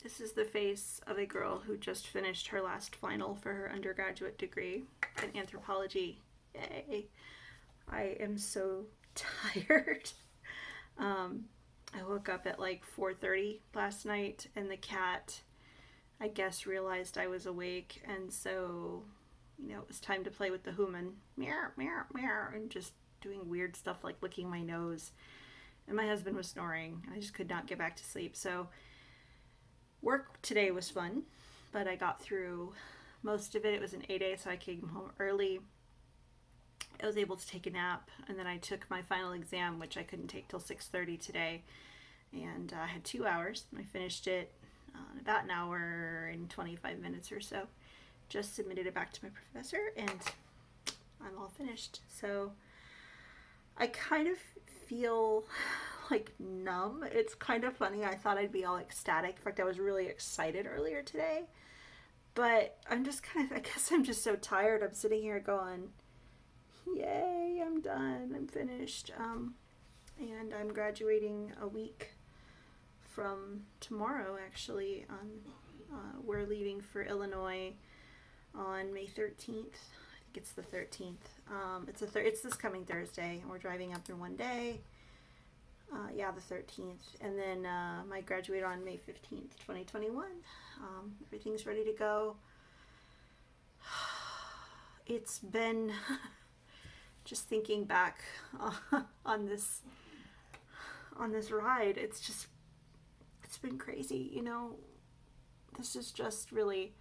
This is the face of a girl who just finished her last final for her undergraduate degree in anthropology. Yay. I am so tired. Um, I woke up at like 4:30 last night, and the cat, I guess, realized I was awake, and so, it was time to play with the human. Meow, meow, meow, and just doing weird stuff like licking my nose. And my husband was snoring. I just could not get back to sleep. So work today was fun, but I got through most of it. It was an 8A, so I came home early. I was able to take a nap, and then I took my final exam, which I couldn't take till 6:30 today, and I had 2 hours. I finished it in about an hour and 25 minutes or so. Just submitted it back to my professor, and I'm all finished. So I kind of feel like numb. It's kind of funny. I thought I'd be all ecstatic. In fact, I was really excited earlier today. But I'm just I guess I'm just so tired. I'm sitting here going, yay, I'm done. I'm finished. And I'm graduating a week from tomorrow, actually. We're leaving for Illinois on May 13th. I think it's the 13th. It's this coming Thursday, and we're driving up in one day. The 13th. And then I graduate on May 15th, 2021. Everything's ready to go. It's been, just thinking back on this ride, it's been crazy. This is just really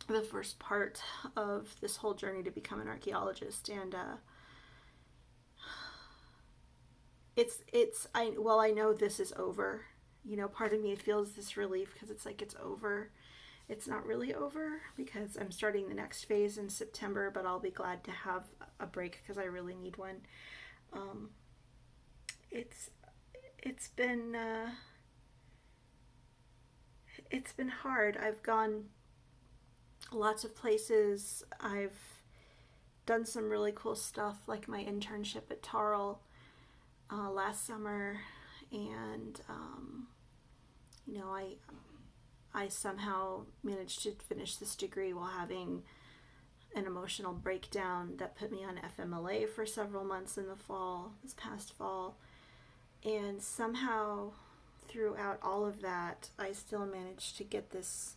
the first part of this whole journey to become an archaeologist, and I know this is over. Part of me feels this relief because it's like it's over. It's not really over because I'm starting the next phase in September, but I'll be glad to have a break because I really need one. It's been it's been hard. I've gone lots of places. I've done some really cool stuff, like my internship at Tarl last summer, and I somehow managed to finish this degree while having an emotional breakdown that put me on FMLA for several months in this past fall. And somehow, throughout all of that, I still managed to get this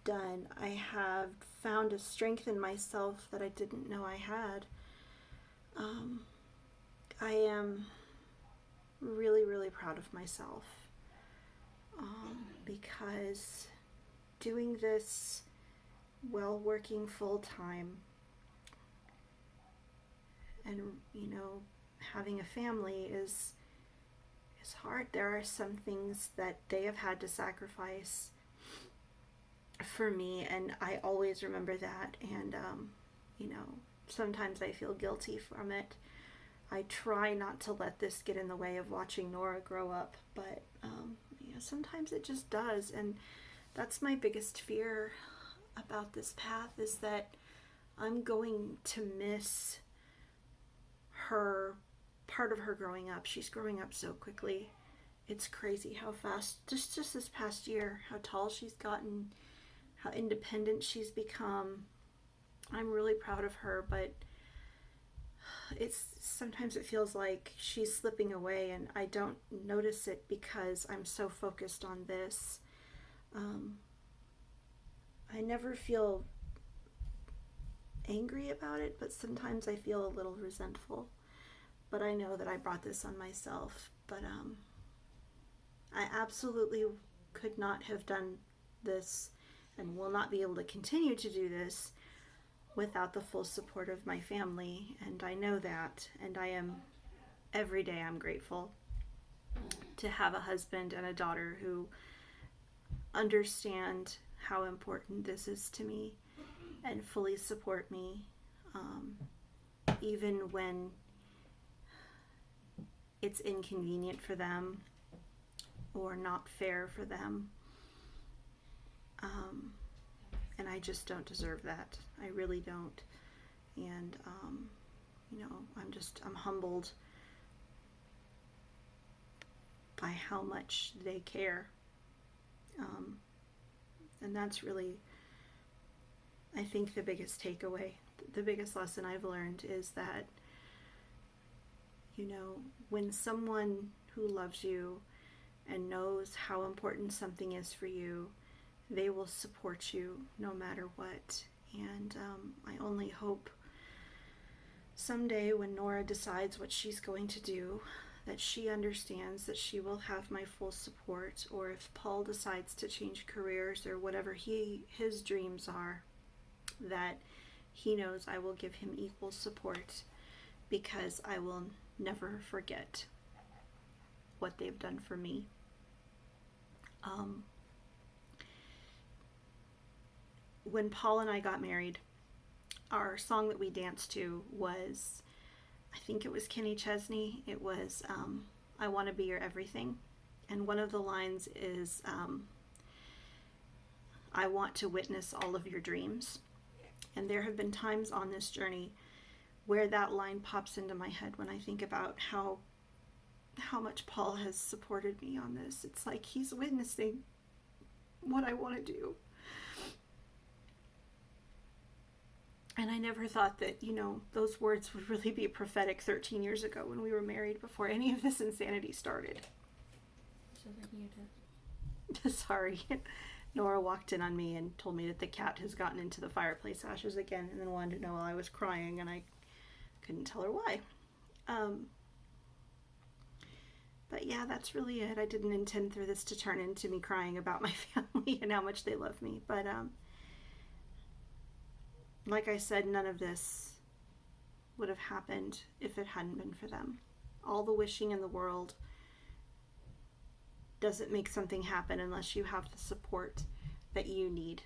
done. I have found a strength in myself that I didn't know I had. I am really, really proud of myself. Because doing this while working full time and having a family is hard. There are some things that they have had to sacrifice for me, and I always remember that, and sometimes I feel guilty from it. I try not to let this get in the way of watching Nora grow up, but sometimes it just does. And that's my biggest fear about this path, is that I'm going to miss her, part of her growing up. She's growing up so quickly. It's crazy how fast, just this past year, how tall she's gotten, how independent she's become. I'm really proud of her, but sometimes it feels like she's slipping away, and I don't notice it because I'm so focused on this. I never feel angry about it, but sometimes I feel a little resentful. But I know that I brought this on myself. But I absolutely could not have done this, and will not be able to continue to do this without the full support of my family, and I know that, and every day I'm grateful to have a husband and a daughter who understand how important this is to me and fully support me, even when it's inconvenient for them or not fair for them. And I just don't deserve that. I really don't. And, I'm humbled by how much they care. And that's really, I think, the biggest takeaway. The biggest lesson I've learned is that, when someone who loves you and knows how important something is for you, they will support you no matter what. And I only hope someday when Nora decides what she's going to do, that she understands that she will have my full support, or if Paul decides to change careers or whatever his dreams are, that he knows I will give him equal support, because I will never forget what they've done for me. When Paul and I got married, our song that we danced to was, I think it was Kenny Chesney. It was I Want to Be Your Everything. And one of the lines is, I want to witness all of your dreams. And there have been times on this journey where that line pops into my head when I think about how much Paul has supported me on this. It's like he's witnessing what I want to do. And I never thought that, those words would really be prophetic 13 years ago when we were married, before any of this insanity started. Sorry. Nora walked in on me and told me that the cat has gotten into the fireplace ashes again, and then wanted to know why I was crying, and I couldn't tell her why. But yeah, that's really it. I didn't intend for this to turn into me crying about my family and how much they love me. But like I said, none of this would have happened if it hadn't been for them. All the wishing in the world doesn't make something happen unless you have the support that you need.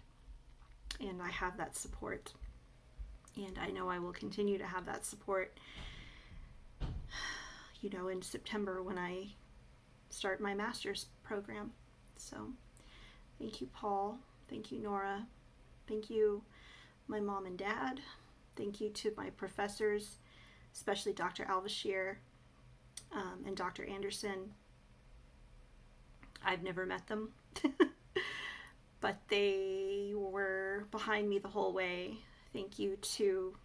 And I have that support. And I know I will continue to have that support, in September when I start my master's program. So thank you, Paul. Thank you, Nora. Thank you, my mom and dad. Thank you to my professors, especially Dr. Alvashir and Dr. Anderson. I've never met them, but they were behind me the whole way. Thank you to,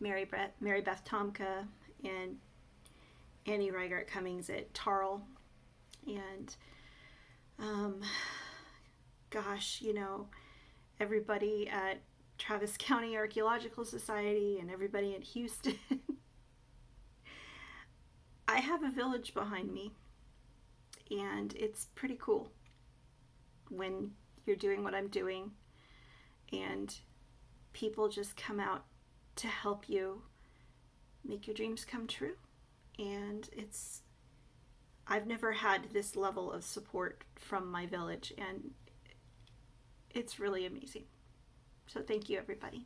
Mary Beth Tomka and Annie Reigart Cummings at Tarl. And everybody at Travis County Archaeological Society and everybody in Houston. I have a village behind me, and it's pretty cool when you're doing what I'm doing and people just come out to help you make your dreams come true. And I've never had this level of support from my village, and it's really amazing. So thank you, everybody.